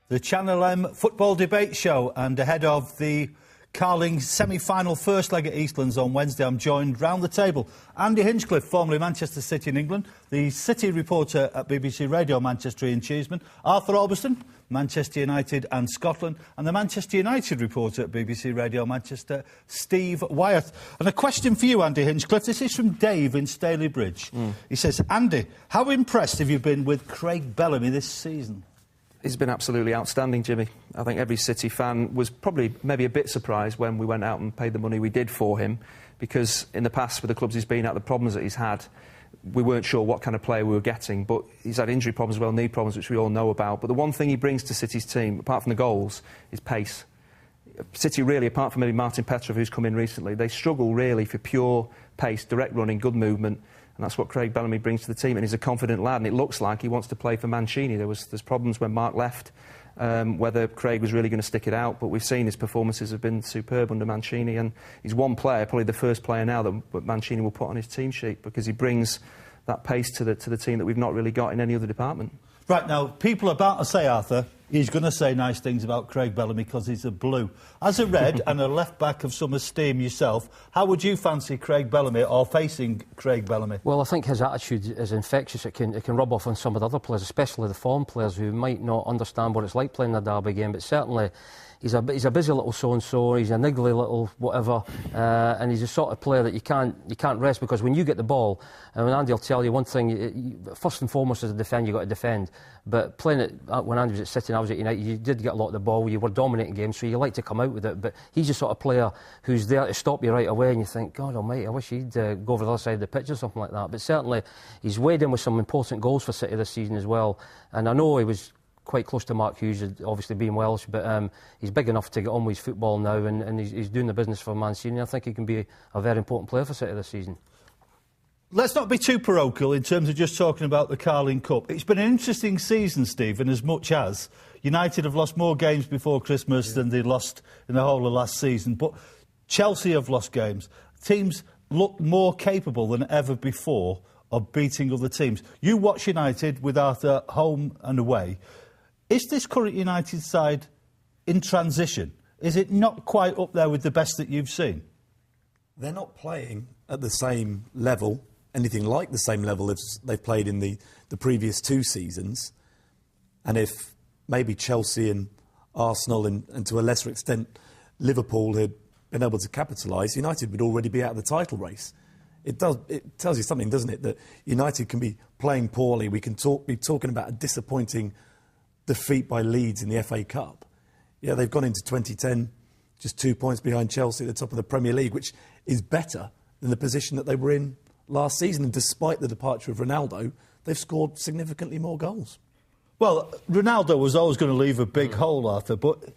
The Channel M football debate show, and ahead of the Carling semi-final first leg at Eastlands on Wednesday, I'm joined round the table. Andy Hinchcliffe, formerly Manchester City in England, the City reporter at BBC Radio Manchester Ian Cheeseman, Arthur Albiston, Manchester United and Scotland, and the Manchester United reporter at BBC Radio Manchester, Steve Wyeth. And a question for you, Andy Hinchcliffe. This is from Dave in Staley Bridge. He says, Andy, how impressed have you been with Craig Bellamy this season? He's been absolutely outstanding, Jimmy. I think every City fan was probably maybe a bit surprised when we went out and paid the money we did for him, because in the past with the clubs he's been at, the problems that he's had, we weren't sure what kind of player we were getting. But he's had injury problems as well, knee problems, which we all know about. But the one thing he brings to City's team, apart from the goals, is pace. City really, apart from maybe Martin Petrov, who's come in recently, they struggle really for pure pace, direct running, good movement. And that's what Craig Bellamy brings to the team. And he's a confident lad, and it looks like he wants to play for Mancini. There's problems when Mark left, whether Craig was really going to stick it out. But we've seen his performances have been superb under Mancini. And he's one player, probably the first player now that Mancini will put on his team sheet, because he brings that pace to the team that we've not really got in any other department. Right, now, people are about to say, Arthur, he's going to say nice things about Craig Bellamy because he's a blue. As a red and a left-back of some esteem yourself, how would you fancy Craig Bellamy or facing Craig Bellamy? Well, I think his attitude is infectious. It can rub off on some of the other players, especially the form players who might not understand what it's like playing a derby game, but certainly he's a busy little so-and-so, he's a niggly little whatever, and he's the sort of player that you can't rest, because when you get the ball, and Andy will tell you one thing, first and foremost as a defender, you've got to defend. But playing it, when Andy was at City and I was at United, you did get a lot of the ball, you were dominating games, so you like to come out with it. But he's the sort of player who's there to stop you right away, and you think, God almighty, I wish he'd go over the other side of the pitch or something like that. But certainly, he's weighed in with some important goals for City this season as well. And I know he was quite close to Mark Hughes, obviously being Welsh, but he's big enough to get on with his football now, and he's doing the business for Mancini. I think he can be a very important player for City this season. Let's not be too parochial in terms of just talking about the Carling Cup. It's been an interesting season, Stephen, as much as United have lost more games before Christmas than they lost in the whole of last season. But Chelsea have lost games. Teams look more capable than ever before of beating other teams. You watch United with Arthur home and away. Is this current United side in transition? Is it not quite up there with the best that you've seen? They're not playing at the same level, anything like the same level as they've played in the previous two seasons. And if maybe Chelsea and Arsenal and to a lesser extent Liverpool had been able to capitalise, United would already be out of the title race. It tells you something, doesn't it, that United can be playing poorly. We can be talking about a disappointing defeat by Leeds in the FA Cup. Yeah, they've gone into 2010 just 2 points behind Chelsea at the top of the Premier League, which is better than the position that they were in last season. And despite the departure of Ronaldo, they've scored significantly more goals. Well, Ronaldo was always going to leave a big hole, Arthur, but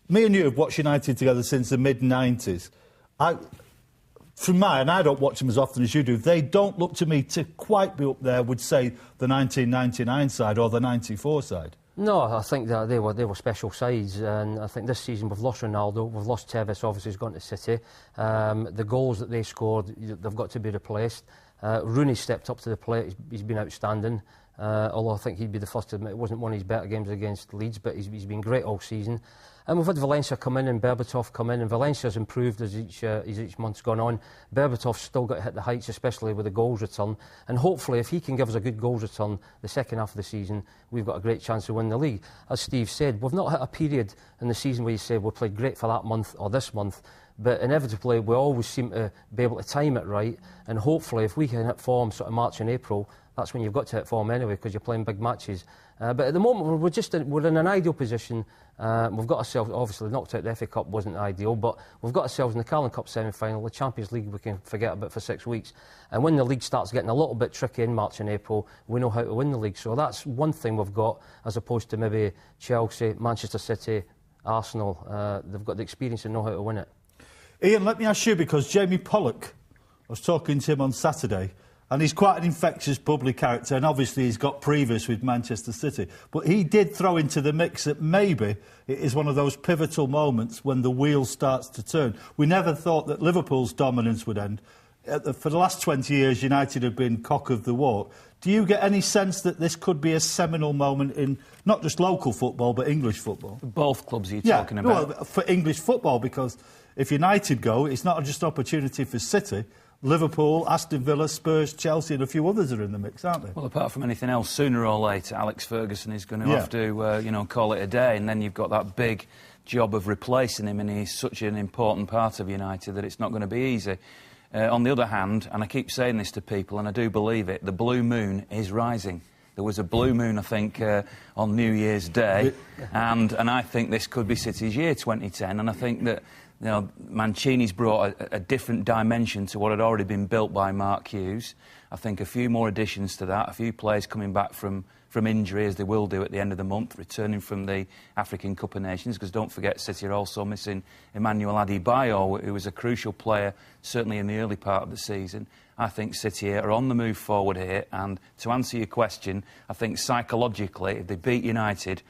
me and you have watched United together since the mid-90s. From and I don't watch them as often as you do, they don't look to me to quite be up there with, say, the 1999 side or the 94 side. No, I think that they were special sides, and I think this season we've lost Ronaldo, we've lost Tevez, obviously he's gone to City. The goals that they scored, they've got to be replaced. Rooney stepped up to the plate, he's been outstanding, although I think he'd be the first to admit it wasn't one of his better games against Leeds, but he's been great all season. And we've had Valencia come in and Berbatov come in, and Valencia's improved as each month's gone on. Berbatov's still got to hit the heights, especially with the goals return. And hopefully, if he can give us a good goals return the second half of the season, we've got a great chance to win the league. As Steve said, we've not hit a period in the season where you say we played great for that month or this month, but inevitably we always seem to be able to time it right. And hopefully, if we can hit form sort of March and April, that's when you've got to hit form anyway, because you're playing big matches. But at the moment, we're in an ideal position. We've got ourselves, obviously, knocked out the FA Cup wasn't ideal, but we've got ourselves in the Carling Cup semi-final. The Champions League we can forget about for 6 weeks. And when the league starts getting a little bit tricky in March and April, we know how to win the league. So that's one thing we've got, as opposed to maybe Chelsea, Manchester City, Arsenal. They've got the experience and know how to win it. Ian, let me ask you, because Jamie Pollock, I was talking to him on Saturday, and he's quite an infectious bubbly character, and obviously he's got previous with Manchester City. But he did throw into the mix that maybe it is one of those pivotal moments when the wheel starts to turn. We never thought that Liverpool's dominance would end. For the last 20 years, United have been cock of the walk. Do you get any sense that this could be a seminal moment in not just local football but English football? Both clubs you're talking about? Well, for English football, because if United go, it's not just an opportunity for City. Liverpool, Aston Villa, Spurs, Chelsea and a few others are in the mix, aren't they? Well, apart from anything else, sooner or later Alex Ferguson is going to have to, call it a day, and then you've got that big job of replacing him, and he's such an important part of United that it's not going to be easy. On the other hand, and I keep saying this to people, and I do believe it, the blue moon is rising. There was a blue moon, I think, on New Year's Day, and I think this could be City's year, 2010, and I think that Mancini's brought a different dimension to what had already been built by Mark Hughes. I think a few more additions to that, a few players coming back from injury, as they will do at the end of the month, returning from the African Cup of Nations, because don't forget City are also missing Emmanuel Adebayo, who was a crucial player, certainly in the early part of the season. I think City are on the move forward here, and to answer your question, I think psychologically, if they beat United,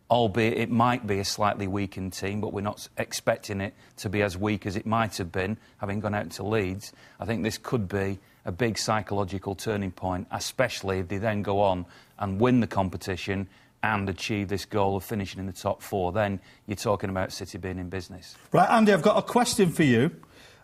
albeit it might be a slightly weakened team, but we're not expecting it to be as weak as it might have been, having gone out to Leeds. I think this could be a big psychological turning point, especially if they then go on and win the competition and achieve this goal of finishing in the top four. Then you're talking about City being in business. Right, Andy, I've got a question for you,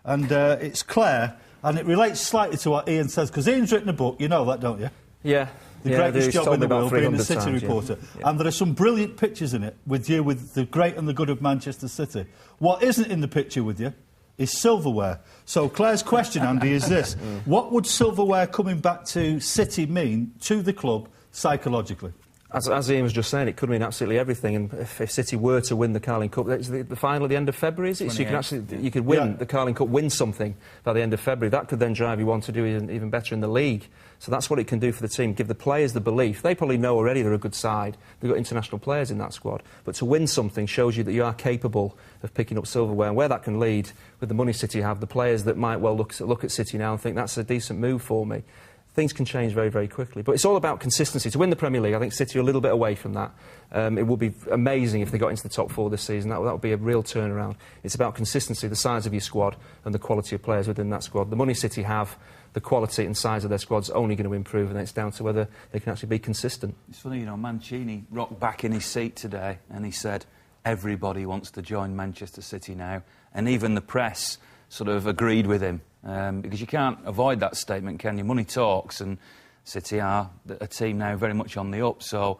and it's Claire, and it relates slightly to what Ian says, because Ian's written a book, you know that, don't you? Yeah. The greatest job in the world, being the City times, reporter. Yeah. And there are some brilliant pictures in it with you, with the great and the good of Manchester City. What isn't in the picture with you is silverware. So Claire's question, Andy, is this. What would silverware coming back to City mean to the club psychologically? As Ian was just saying, it could mean absolutely everything. And if City were to win the Carling Cup, it's the final at the end of February, is it? So you could win the Carling Cup, win something by the end of February. That could then drive you on to do even better in the league. So that's what it can do for the team, give the players the belief. They probably know already they're a good side. They've got international players in that squad. But to win something shows you that you are capable of picking up silverware. And where that can lead, with the money City have, the players that might well look at City now and think that's a decent move for me. Things can change very, very quickly. But it's all about consistency. To win the Premier League, I think City are a little bit away from that. It would be amazing if they got into the top four this season. That would be a real turnaround. It's about consistency, the size of your squad and the quality of players within that squad. The money City have, the quality and size of their squad's only going to improve, and it's down to whether they can actually be consistent. It's funny, Mancini rocked back in his seat today and he said, everybody wants to join Manchester City now. And even the press sort of agreed with him. Because you can't avoid that statement, can you? Money talks, and City are a team now very much on the up. So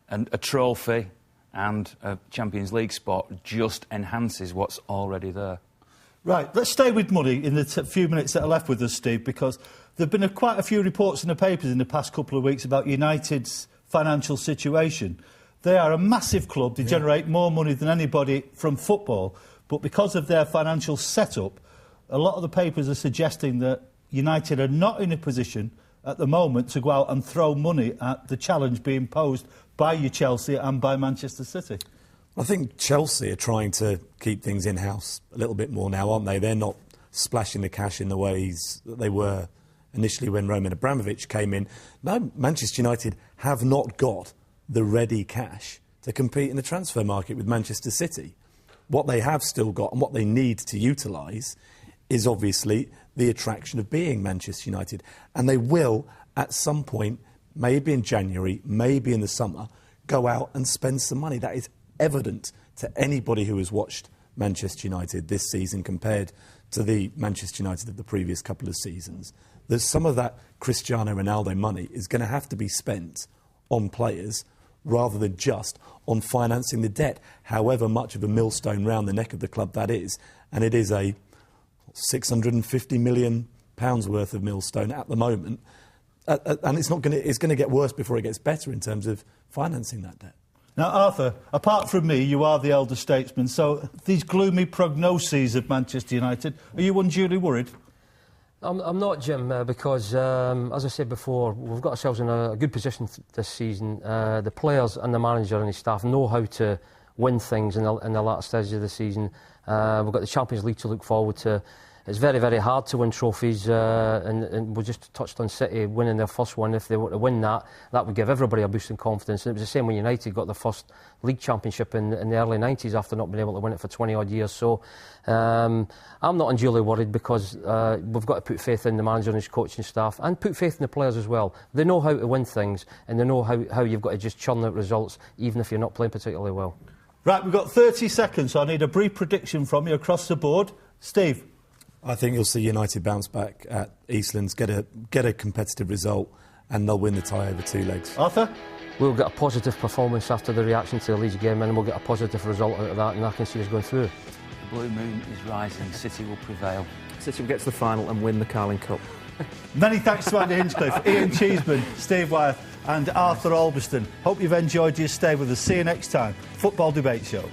a trophy and a Champions League spot just enhances what's already there. Right, let's stay with money in the few minutes that are left with us, Steve, because there have been quite a few reports in the papers in the past couple of weeks about United's financial situation. They are a massive club. They generate more money than anybody from football. But because of their financial setup, a lot of the papers are suggesting that United are not in a position at the moment to go out and throw money at the challenge being posed by your Chelsea and by Manchester City. I think Chelsea are trying to keep things in-house a little bit more now, aren't they? They're not splashing the cash in the ways that they were initially when Roman Abramovich came in. No, Manchester United have not got the ready cash to compete in the transfer market with Manchester City. What they have still got and what they need to utilise is obviously the attraction of being Manchester United. And they will, at some point, maybe in January, maybe in the summer, go out and spend some money. That is evident to anybody who has watched Manchester United this season compared to the Manchester United of the previous couple of seasons. There's some of that Cristiano Ronaldo money is going to have to be spent on players rather than just on financing the debt, however much of a millstone round the neck of the club that is. And it is a £650 million worth of millstone at the moment. And it's going to get worse before it gets better in terms of financing that debt. Now, Arthur, apart from me, you are the elder statesman, so these gloomy prognoses of Manchester United, are you unduly worried? I'm not, Jim, because, as I said before, we've got ourselves in a good position this season. The players and the manager and his staff know how to win things in the latter stages of the season. We've got the Champions League to look forward to. it's very, very hard to win trophies, and we just touched on City winning their first one. If they were to win that, that would give everybody a boost in confidence. And it was the same when United got their first league championship in the early 90s after not being able to win it for 20-odd years. So I'm not unduly worried, because we've got to put faith in the manager and his coaching staff, and put faith in the players as well. They know how to win things, and they know how you've got to just churn out results, even if you're not playing particularly well. Right, we've got 30 seconds, so I need a brief prediction from you across the board. Steve? I think you'll see United bounce back at Eastlands, get a competitive result, and they'll win the tie over 2 legs. Arthur? We'll get a positive performance after the reaction to the Leeds game, and we'll get a positive result out of that, and I can see us going through. The blue moon is rising. City will prevail. City will get to the final and win the Carling Cup. Many thanks to Andy Hinchcliffe, Ian Cheeseman, Steve Wyeth and Arthur Albiston. Hope you've enjoyed your stay with us. See you next time. Football Debate Show.